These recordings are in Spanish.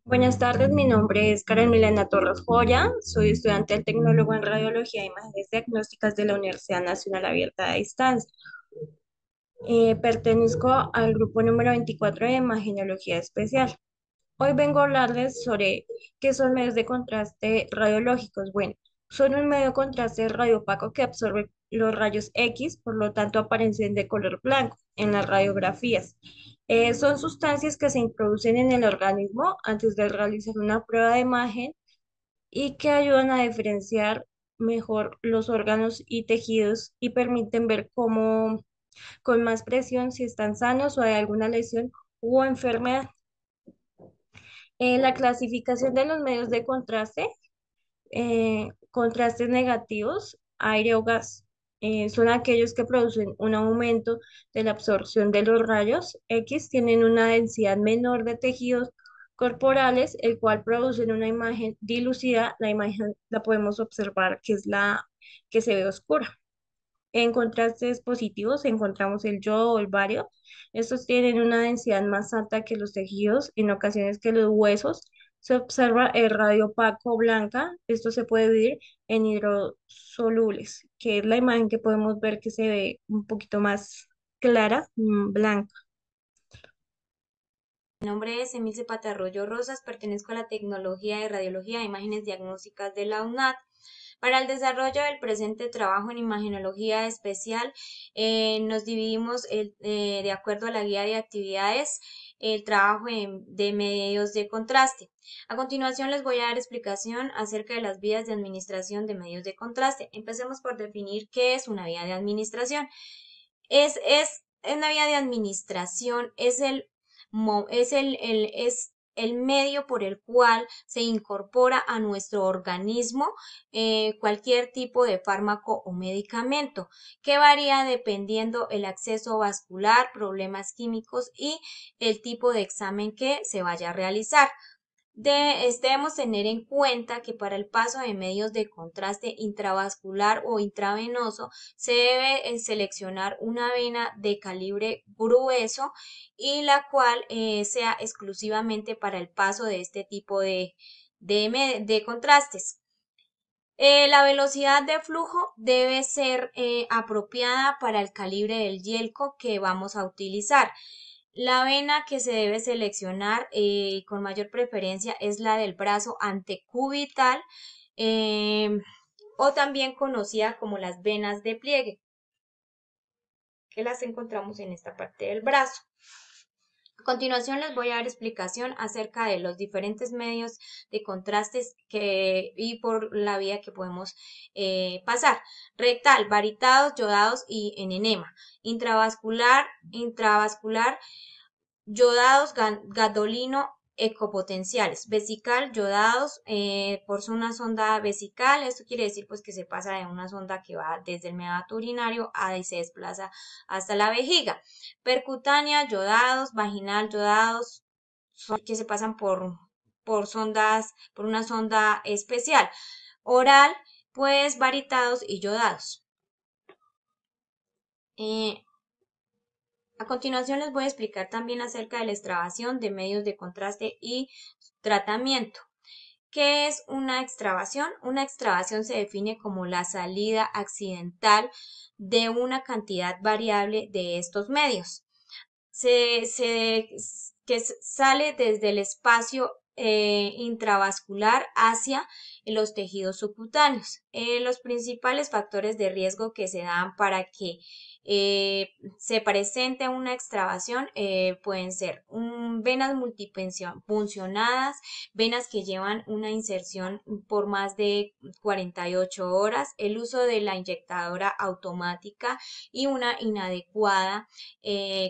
Buenas tardes, mi nombre es Karen Milena Torres Joya, soy estudiante del Tecnólogo en Radiología e Imágenes Diagnósticas de la Universidad Nacional Abierta a Distancia. Pertenezco al grupo número 24 de Imagenología Especial. Hoy vengo a hablarles sobre qué son medios de contraste radiológicos. Bueno, son un medio de contraste radiopaco que absorbe los rayos X, por lo tanto aparecen de color blanco en las radiografías. Son sustancias que se introducen en el organismo antes de realizar una prueba de imagen y que ayudan a diferenciar mejor los órganos y tejidos y permiten ver cómo con más presión si están sanos o hay alguna lesión u enfermedad. La clasificación de los medios de contraste, contrastes negativos, aire o gas, son aquellos que producen un aumento de la absorción de los rayos X, tienen una densidad menor de tejidos corporales, el cual producen una imagen dilucida. La imagen la podemos observar que es la que se ve oscura. En contrastes positivos encontramos el yodo o el bario. Estos tienen una densidad más alta que los tejidos, en ocasiones que los huesos. Se observa el radio opaco blanca. Esto se puede ver en hidrosolubles, que es la imagen que podemos ver que se ve un poquito más clara, blanca. Mi nombre es Emilce Patarroyo Rosas, pertenezco a la tecnología de radiología e imágenes diagnósticas de la UNAD. Para el desarrollo del presente trabajo en imagenología especial, nos dividimos de acuerdo a la guía de actividades el trabajo de medios de contraste. A continuación les voy a dar explicación acerca de las vías de administración de medios de contraste. Empecemos por definir qué es una vía de administración. Es una vía de administración, es el medio por el cual se incorpora a nuestro organismo cualquier tipo de fármaco o medicamento, que varía dependiendo el acceso vascular, problemas químicos y el tipo de examen que se vaya a realizar. Debemos tener en cuenta que para el paso de medios de contraste intravascular o intravenoso se debe seleccionar una vena de calibre grueso y la cual sea exclusivamente para el paso de este tipo de contrastes. La velocidad de flujo debe ser apropiada para el calibre del yelco que vamos a utilizar. La vena que se debe seleccionar con mayor preferencia es la del brazo antecubital eh, o también conocida como las venas de pliegue, que las encontramos en esta parte del brazo. A continuación les voy a dar explicación acerca de los diferentes medios de contrastes y por la vía que podemos pasar. Rectal, varitados, yodados y en enema. Intravascular, yodados, gadolino, ecopotenciales. Vesical, yodados por una sonda vesical. Esto quiere decir pues que se pasa de una sonda que va desde el meato urinario y se desplaza hasta la vejiga. Percutánea, yodados, vaginal, yodados, que se pasan por sondas, por una sonda especial. Oral, pues varitados y yodados. Eh, A continuación les voy a explicar también acerca de la extravasación de medios de contraste y tratamiento. ¿Qué es una extravasación? Una extravasación se define como la salida accidental de una cantidad variable de estos medios. Que sale desde el espacio intravascular hacia los tejidos subcutáneos. Los principales factores de riesgo que se dan para que se presente una extravasación pueden ser venas multipuncionadas, venas que llevan una inserción por más de 48 horas, el uso de la inyectadora automática y una inadecuada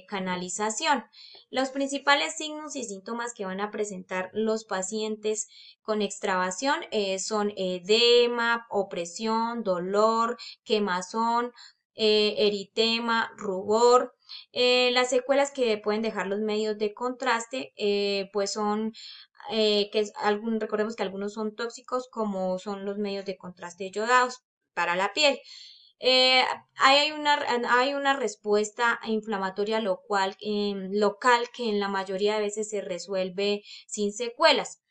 canalización. Los principales signos y síntomas que van a presentar los pacientes con extravasación son edema, opresión, dolor, quemazón, eritema, rubor. Las secuelas que pueden dejar los medios de contraste pues son recordemos que algunos son tóxicos como son los medios de contraste yodados para la piel. Eh, hay una respuesta inflamatoria local que en la mayoría de veces se resuelve sin secuelas.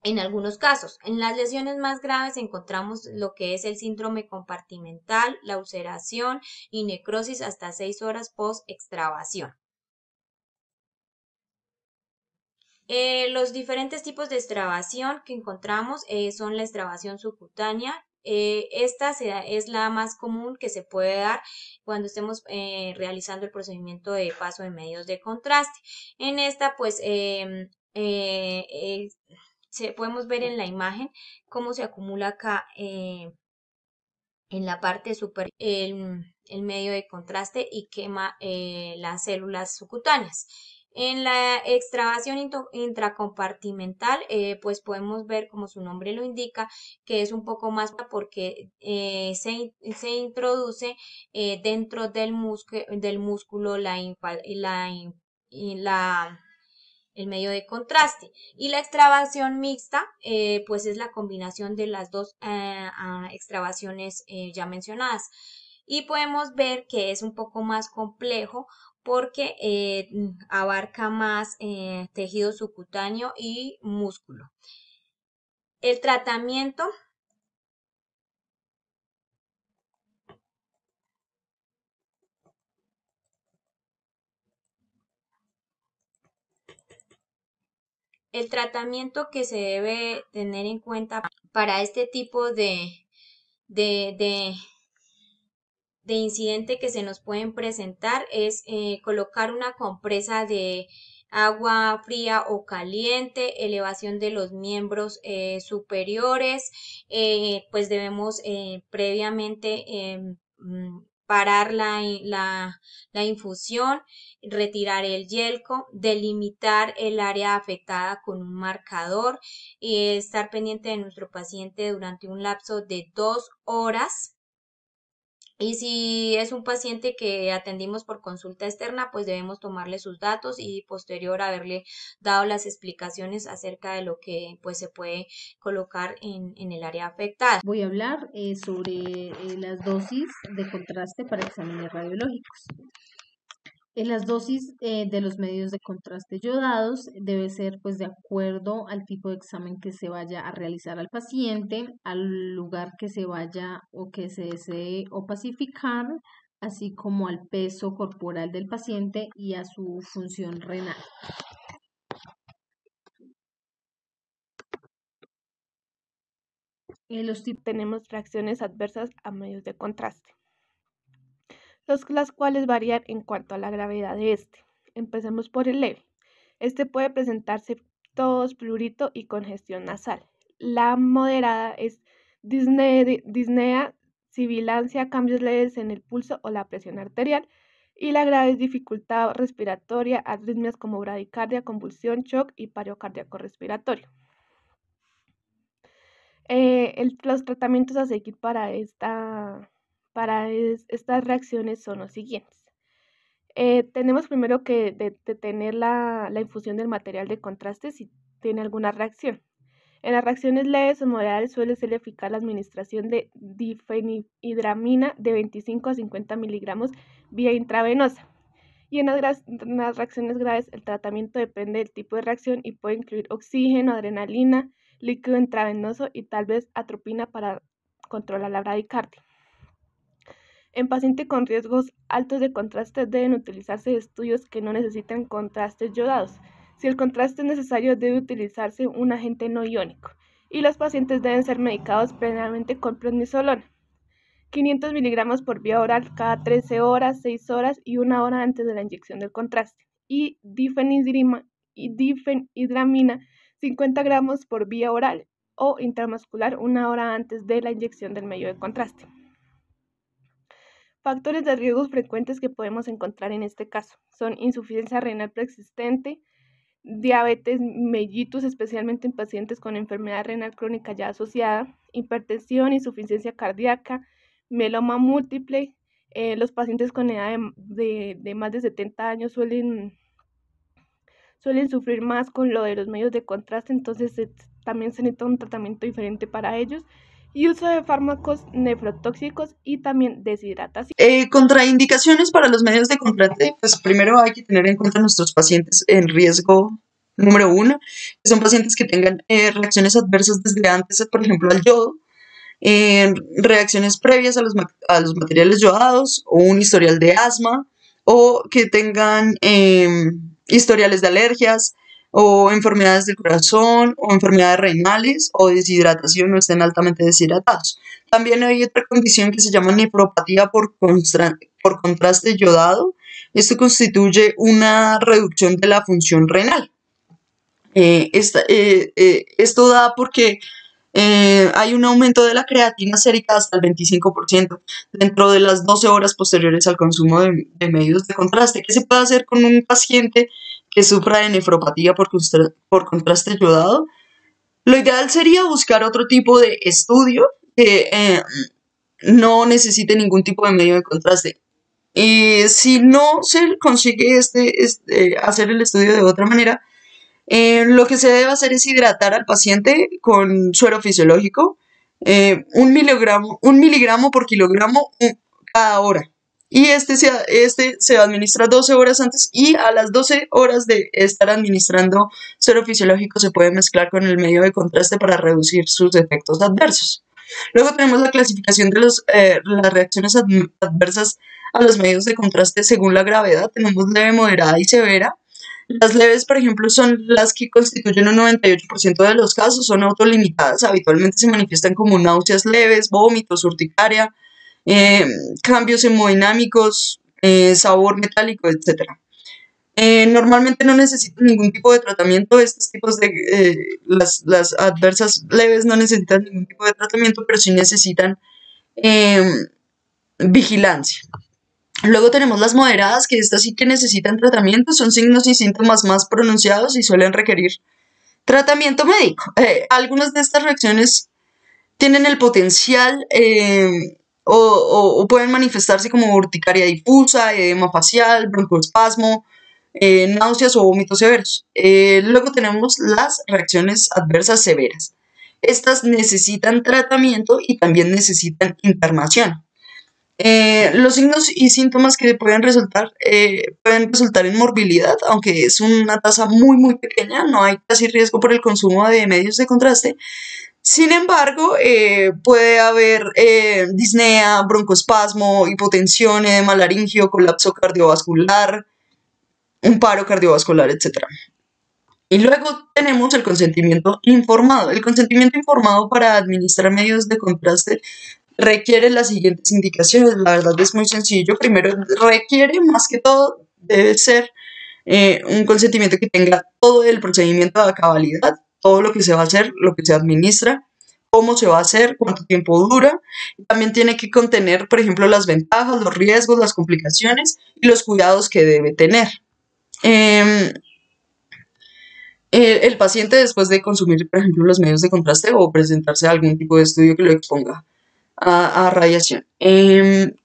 en algunos casos. En las lesiones más graves encontramos lo que es el síndrome compartimental, la ulceración y necrosis hasta 6 horas post extravasación. Los diferentes tipos de extravasación que encontramos son la extravasación subcutánea. Es la más común que se puede dar cuando estemos realizando el procedimiento de paso de medios de contraste. En esta, pues, podemos ver en la imagen cómo se acumula acá en la parte superior el medio de contraste y quema las células subcutáneas. En la extravasación intracompartimental, pues podemos ver, como su nombre lo indica, que es un poco más porque se introduce dentro del músculo la el medio de contraste. Y la extravasación mixta, pues es la combinación de las dos extravasaciones ya mencionadas. Y podemos ver que es un poco más complejo porque abarca más tejido subcutáneo y músculo. El tratamiento que se debe tener en cuenta para este tipo de, de, de incidente que se nos pueden presentar es colocar una compresa de agua fría o caliente, elevación de los miembros superiores, pues debemos previamente parar la infusión, retirar el yelco, delimitar el área afectada con un marcador y estar pendiente de nuestro paciente durante un lapso de 2 horas. Y si es un paciente que atendimos por consulta externa, pues debemos tomarle sus datos y posterior haberle dado las explicaciones acerca de lo que pues se puede colocar en el área afectada. Voy a hablar sobre las dosis de contraste para exámenes radiológicos. Las dosis de los medios de contraste yodados debe ser pues de acuerdo al tipo de examen que se vaya a realizar al paciente, al lugar que se vaya o que se desee opacificar, así como al peso corporal del paciente y a su función renal. Tenemos reacciones adversas a medios de contraste, las cuales varían en cuanto a la gravedad de este. Empecemos por el leve. Este puede presentarse tos, prurito y congestión nasal. La moderada es disnea, sibilancia, cambios leves en el pulso o la presión arterial. Y la grave es dificultad respiratoria, arritmias como bradicardia, convulsión, shock y paro cardíaco respiratorio. Los tratamientos a seguir para estas reacciones son los siguientes. Tenemos primero que detener la infusión del material de contraste si tiene alguna reacción. En las reacciones leves o moderadas suele ser eficaz la administración de difenhidramina de 25 a 50 miligramos vía intravenosa. Y en las reacciones graves el tratamiento depende del tipo de reacción y puede incluir oxígeno, adrenalina, líquido intravenoso y tal vez atropina para controlar la bradicardia. En pacientes con riesgos altos de contraste deben utilizarse estudios que no necesiten contrastes yodados. Si el contraste es necesario, debe utilizarse un agente no iónico y los pacientes deben ser medicados previamente con prednisolona. 500 miligramos por vía oral cada 13 horas, 6 horas y 1 hora antes de la inyección del contraste. Y difenhidramina 50 gramos por vía oral o intramuscular 1 hora antes de la inyección del medio de contraste. Factores de riesgos frecuentes que podemos encontrar en este caso son insuficiencia renal preexistente, diabetes mellitus, especialmente en pacientes con enfermedad renal crónica ya asociada, hipertensión, insuficiencia cardíaca, mieloma múltiple. Los pacientes con edad de más de 70 años suelen sufrir más con lo de los medios de contraste, entonces también se necesita un tratamiento diferente para ellos. Y uso de fármacos nefrotóxicos y también deshidratación. Contraindicaciones para los medios de contraste. Pues primero hay que tener en cuenta nuestros pacientes en riesgo Número uno, que son pacientes que tengan reacciones adversas desde antes, por ejemplo, al yodo, reacciones previas a los materiales yodados o un historial de asma o que tengan historiales de alergias o enfermedades del corazón o enfermedades renales o deshidratación o estén altamente deshidratados. También hay otra condición que se llama nefropatía por contraste yodado. Esto constituye una reducción de la función renal. Esto da porque hay un aumento de la creatina sérica hasta el 25% dentro de las 12 horas posteriores al consumo de medios de contraste. ¿Qué se puede hacer con un paciente que sufra de nefropatía por contraste yodado? Lo ideal sería buscar otro tipo de estudio que no necesite ningún tipo de medio de contraste. Y si no se consigue hacer el estudio de otra manera, lo que se debe hacer es hidratar al paciente con suero fisiológico, 1 miligramo por kilogramo cada hora. Y este se administra 12 horas antes y a las 12 horas de estar administrando suero fisiológico se puede mezclar con el medio de contraste para reducir sus efectos adversos. Luego tenemos la clasificación de las reacciones adversas a los medios de contraste según la gravedad. Tenemos leve, moderada y severa. Las leves, por ejemplo, son las que constituyen un 98% de los casos, son autolimitadas, habitualmente se manifiestan como náuseas leves, vómitos, urticaria, eh, cambios hemodinámicos, sabor metálico, etc. Normalmente no necesitan ningún tipo de tratamiento, estos tipos las adversas leves no necesitan ningún tipo de tratamiento, pero sí necesitan eh, vigilancia. Luego tenemos las moderadas, que estas sí que necesitan tratamiento, son signos y síntomas más pronunciados y suelen requerir tratamiento médico. Algunas de estas reacciones tienen el potencial o pueden manifestarse como urticaria difusa, edema facial, broncoespasmo, náuseas o vómitos severos. Luego tenemos las reacciones adversas severas. Estas necesitan tratamiento y también necesitan internación. Los signos y síntomas que pueden resultar en morbilidad, aunque es una tasa muy, muy pequeña, no hay casi riesgo por el consumo de medios de contraste. Sin embargo, puede haber disnea, broncoespasmo, hipotensión, edema laringio, colapso cardiovascular, un paro cardiovascular, etc. Y luego tenemos el consentimiento informado. El consentimiento informado para administrar medios de contraste requiere las siguientes indicaciones. La verdad es muy sencillo. Primero, requiere más que todo, debe ser un consentimiento que tenga todo el procedimiento a cabalidad, todo lo que se va a hacer, lo que se administra, cómo se va a hacer, cuánto tiempo dura. También tiene que contener, por ejemplo, las ventajas, los riesgos, las complicaciones y los cuidados que debe tener. El paciente después de consumir, por ejemplo, los medios de contraste o presentarse a algún tipo de estudio que lo exponga a radiación.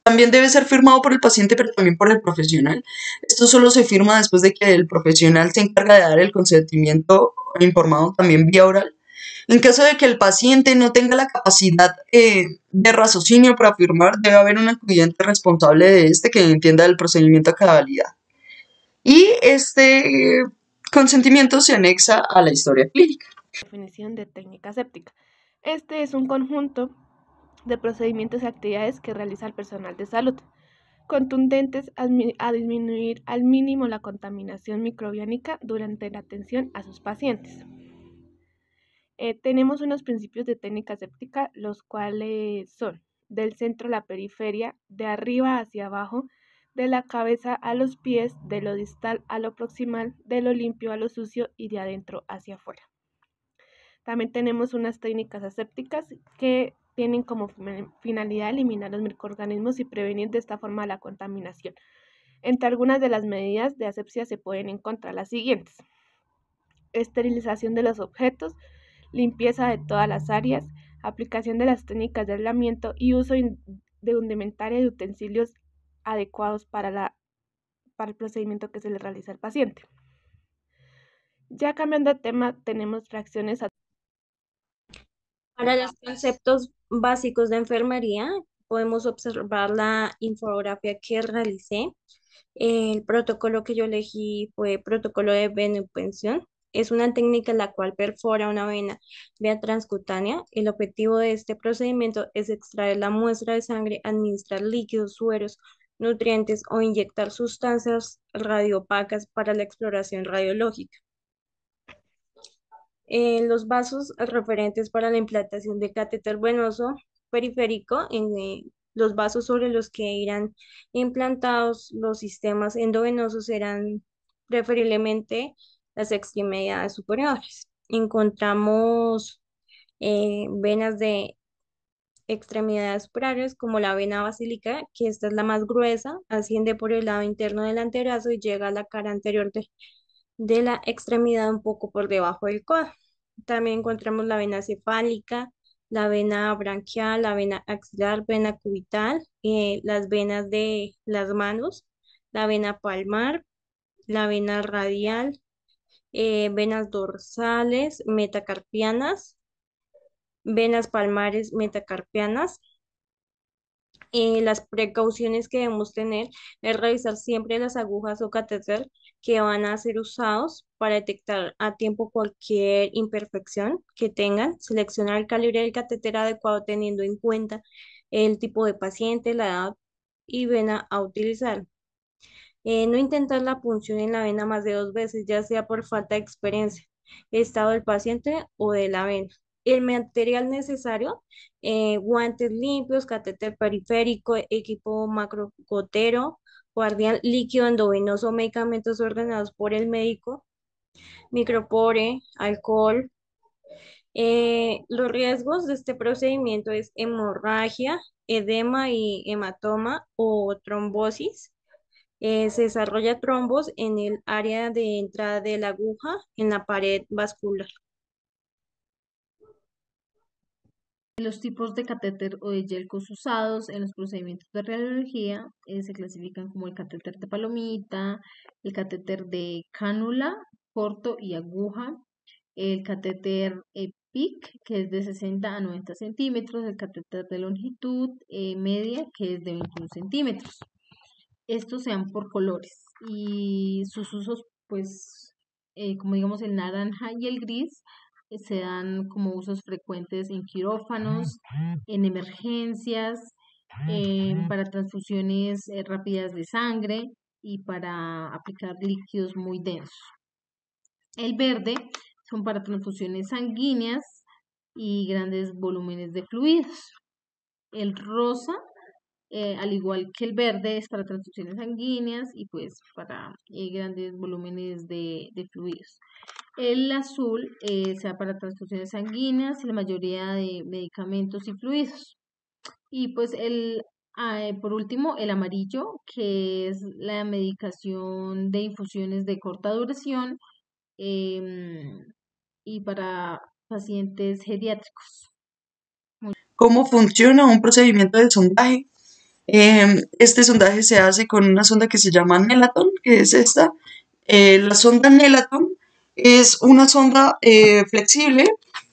También debe ser firmado por el paciente, pero también por el profesional. Esto solo se firma después de que el profesional se encarga de dar el consentimiento informado también vía oral. En caso de que el paciente no tenga la capacidad de raciocinio para firmar, debe haber un acudiente responsable de que entienda el procedimiento a cabalidad. Y este consentimiento se anexa a la historia clínica. Definición de técnica séptica. Este es un conjunto de procedimientos y actividades que realiza el personal de salud, contundentes a disminuir al mínimo la contaminación microbiánica durante la atención a sus pacientes. Tenemos unos principios de técnica séptica, los cuales son del centro a la periferia, de arriba hacia abajo, de la cabeza a los pies, de lo distal a lo proximal, de lo limpio a lo sucio y de adentro hacia afuera. También tenemos unas técnicas asépticas que tienen como finalidad eliminar los microorganismos y prevenir de esta forma la contaminación. Entre algunas de las medidas de asepsia se pueden encontrar las siguientes: esterilización de los objetos, limpieza de todas las áreas, aplicación de las técnicas de aislamiento y uso de indumentaria y utensilios adecuados para el procedimiento que se le realiza al paciente. Ya cambiando de tema, tenemos reacciones Para los conceptos básicos de enfermería, podemos observar la infografía que realicé. El protocolo que yo elegí fue protocolo de benepensión. Es una técnica en la cual perfora una vena vía transcutánea. El objetivo de este procedimiento es extraer la muestra de sangre, administrar líquidos, sueros, nutrientes o inyectar sustancias radiopacas para la exploración radiológica. Los vasos referentes para la implantación de catéter venoso periférico, los vasos sobre los que irán implantados los sistemas endovenosos serán preferiblemente las extremidades superiores. Encontramos venas de extremidades superiores como la vena basílica, que esta es la más gruesa, asciende por el lado interno del antebrazo y llega a la cara anterior de la extremidad un poco por debajo del codo. También encontramos la vena cefálica, la vena branquial, la vena axilar, vena cubital, las venas de las manos, la vena palmar, la vena radial, venas dorsales, metacarpianas, venas palmares metacarpianas. Las precauciones que debemos tener es revisar siempre las agujas o catéter que van a ser usados para detectar a tiempo cualquier imperfección que tengan, seleccionar el calibre del catéter adecuado teniendo en cuenta el tipo de paciente, la edad y vena a utilizar. No intentar la punción en la vena más de 2 veces, ya sea por falta de experiencia, estado del paciente o de la vena. El material necesario, guantes limpios, catéter periférico, equipo macrogotero, guardián líquido endovenoso, medicamentos ordenados por el médico, micropore, alcohol. Los riesgos de este procedimiento es hemorragia, edema y hematoma o trombosis. Se desarrolla trombos en el área de entrada de la aguja en la pared vascular. Los tipos de catéter o de yelcos usados en los procedimientos de radiología se clasifican como el catéter de palomita, el catéter de cánula, corto y aguja, el catéter PIC, que es de 60 a 90 centímetros, el catéter de longitud media, que es de 21 centímetros. Estos se dan por colores y sus usos, pues, como digamos el naranja y el gris, se dan como usos frecuentes en quirófanos, en emergencias, para transfusiones rápidas de sangre y para aplicar líquidos muy densos. El verde son para transfusiones sanguíneas y grandes volúmenes de fluidos. El rosa, al igual que el verde, es para transfusiones sanguíneas y pues para grandes volúmenes de fluidos. El azul sea para transfusiones sanguíneas y la mayoría de medicamentos y fluidos. Y pues por último, el amarillo, que es la medicación de infusiones de corta duración y para pacientes geriátricos. ¿Cómo funciona un procedimiento de sondaje? Este sondaje se hace con una sonda que se llama Nelaton, que es esta. La sonda Nelaton es una sonda flexible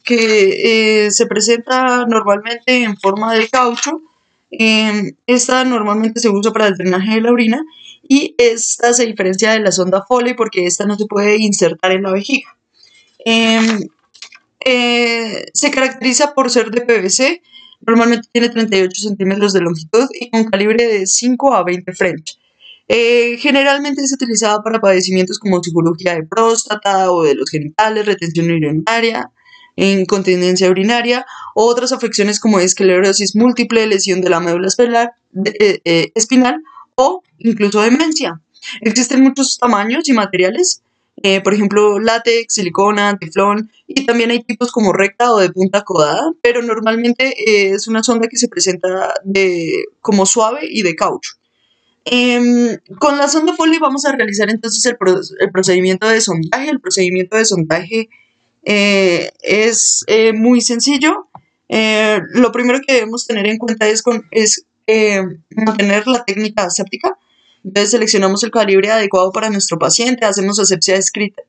que se presenta normalmente en forma de caucho. Esta normalmente se usa para el drenaje de la orina y esta se diferencia de la sonda Foley porque esta no se puede insertar en la vejiga. Se caracteriza por ser de PVC, normalmente tiene 38 centímetros de longitud y con calibre de 5 a 20 French. Generalmente es utilizada para padecimientos como cirugía de próstata o de los genitales, retención urinaria, incontinencia urinaria o otras afecciones como esclerosis múltiple, lesión de la médula espinal o incluso demencia. Existen muchos tamaños y materiales, por ejemplo látex, silicona, teflón, y también hay tipos como recta o de punta codada, pero normalmente es una sonda que se presenta como suave y de caucho. Con la sonda Foley vamos a realizar entonces el procedimiento de sondaje. El procedimiento de sondaje es muy sencillo. Lo primero que debemos tener en cuenta es mantener la técnica aséptica. Entonces seleccionamos el calibre adecuado para nuestro paciente, hacemos asepsia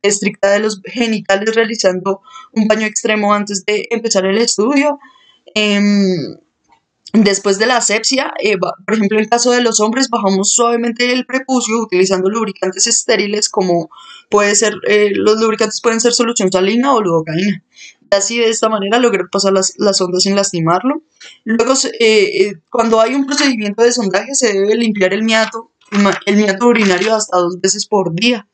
estricta de los genitales realizando un baño extremo antes de empezar el estudio. Después de la asepsia, por ejemplo, en caso de los hombres, bajamos suavemente el prepucio utilizando lubricantes estériles como puede ser, los lubricantes pueden ser solución salina o lidocaína. Así de esta manera lograr pasar la sonda sin lastimarlo. Luego, cuando hay un procedimiento de sondaje, se debe limpiar el miato urinario hasta 2 veces por día.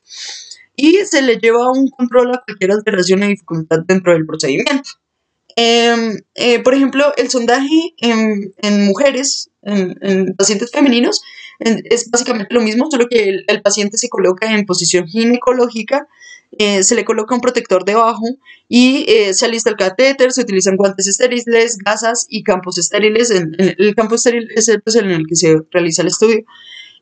Y se le lleva un control a cualquier alteración o dificultad dentro del procedimiento. Por ejemplo, el sondaje en mujeres, en pacientes femeninos, es básicamente lo mismo, solo que el paciente se coloca en posición ginecológica, se le coloca un protector debajo y se alista el catéter, se utilizan guantes estériles, gasas y campos estériles. El campo estéril es el, pues, en el que se realiza el estudio.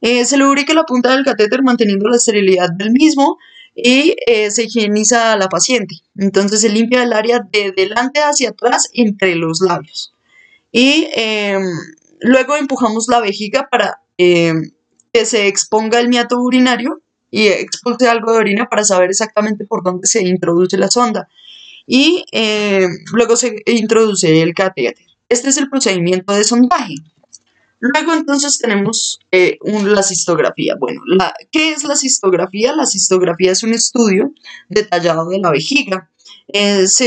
Se lubrica la punta del catéter manteniendo la esterilidad del mismo y se higieniza a la paciente. Entonces se limpia el área de delante hacia atrás entre los labios. Y luego empujamos la vejiga para que se exponga el miato urinario y expulse algo de orina para saber exactamente por dónde se introduce la sonda. Y luego se introduce el catéter. Este es el procedimiento de sondaje. Luego entonces tenemos la cistografía. Bueno, ¿qué es la cistografía? La cistografía es un estudio detallado de la vejiga.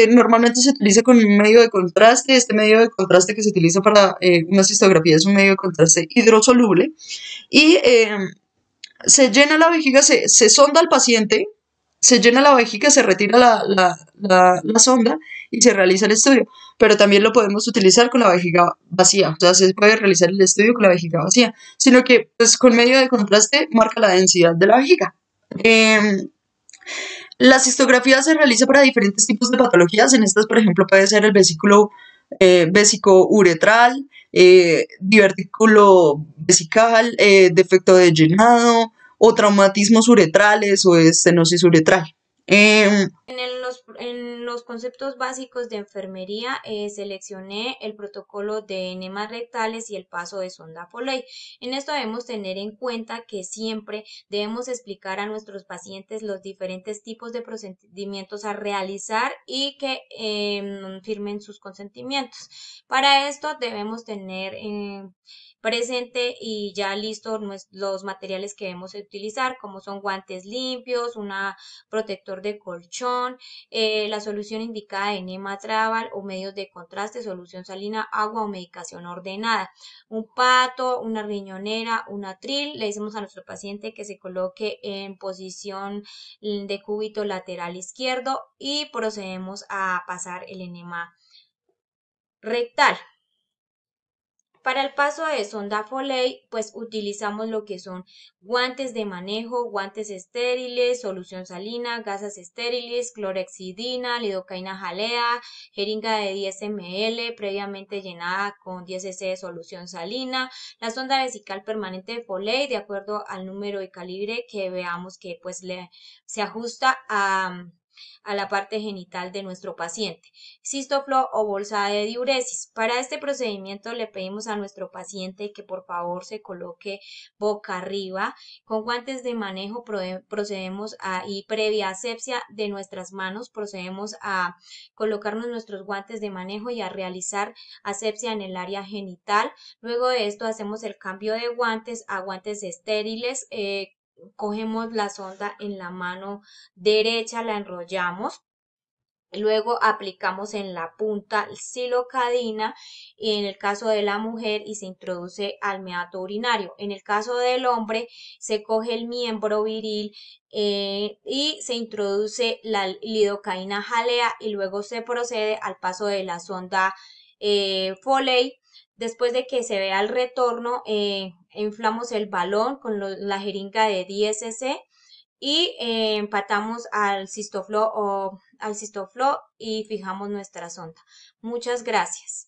Normalmente se utiliza con un medio de contraste. Este medio de contraste que se utiliza para una cistografía es un medio de contraste hidrosoluble. Y se llena la vejiga, se sonda al paciente, se llena la vejiga, se retira la sonda y se realiza el estudio. Pero también lo podemos utilizar con la vejiga vacía, o sea, se puede realizar el estudio con la vejiga vacía, sino que pues con medio de contraste marca la densidad de la vejiga. La cistografía se realiza para diferentes tipos de patologías. En estas, por ejemplo, puede ser el vesículo vesicouretral, divertículo vesical, defecto de llenado o traumatismos uretrales o estenosis uretral. En los conceptos básicos de enfermería seleccioné el protocolo de enemas rectales y el paso de sonda Foley. En esto debemos tener en cuenta que siempre debemos explicar a nuestros pacientes los diferentes tipos de procedimientos a realizar y que firmen sus consentimientos. Para esto debemos tener presente y ya listos los materiales que debemos utilizar, como son guantes limpios, una protector de colchón, la solución indicada de enema traval o medios de contraste, solución salina, agua o medicación ordenada, un pato, una riñonera, un atril. Le decimos a nuestro paciente que se coloque en posición de cúbito lateral izquierdo y procedemos a pasar el enema rectal. Para el paso de sonda Foley, pues utilizamos lo que son guantes de manejo, guantes estériles, solución salina, gasas estériles, clorhexidina, lidocaína jalea, jeringa de 10 ml previamente llenada con 10 cc de solución salina, la sonda vesical permanente de Foley de acuerdo al número y calibre que veamos que pues se ajusta a la parte genital de nuestro paciente. Cistoflo o bolsa de diuresis. Para este procedimiento le pedimos a nuestro paciente que por favor se coloque boca arriba. Con guantes de manejo procedemos y previa asepsia de nuestras manos procedemos a colocarnos nuestros guantes de manejo y a realizar asepsia en el área genital. Luego de esto hacemos el cambio de guantes a guantes estériles. Cogemos la sonda en la mano derecha, la enrollamos. Luego aplicamos en la punta silocadina y en el caso de la mujer y se introduce al meato urinario. En el caso del hombre se coge el miembro viril y se introduce la lidocaína jalea y luego se procede al paso de la sonda Foley. Después de que se vea el retorno, inflamos el balón con la jeringa de 10 cc y empatamos al cistoflo y fijamos nuestra sonda. Muchas gracias.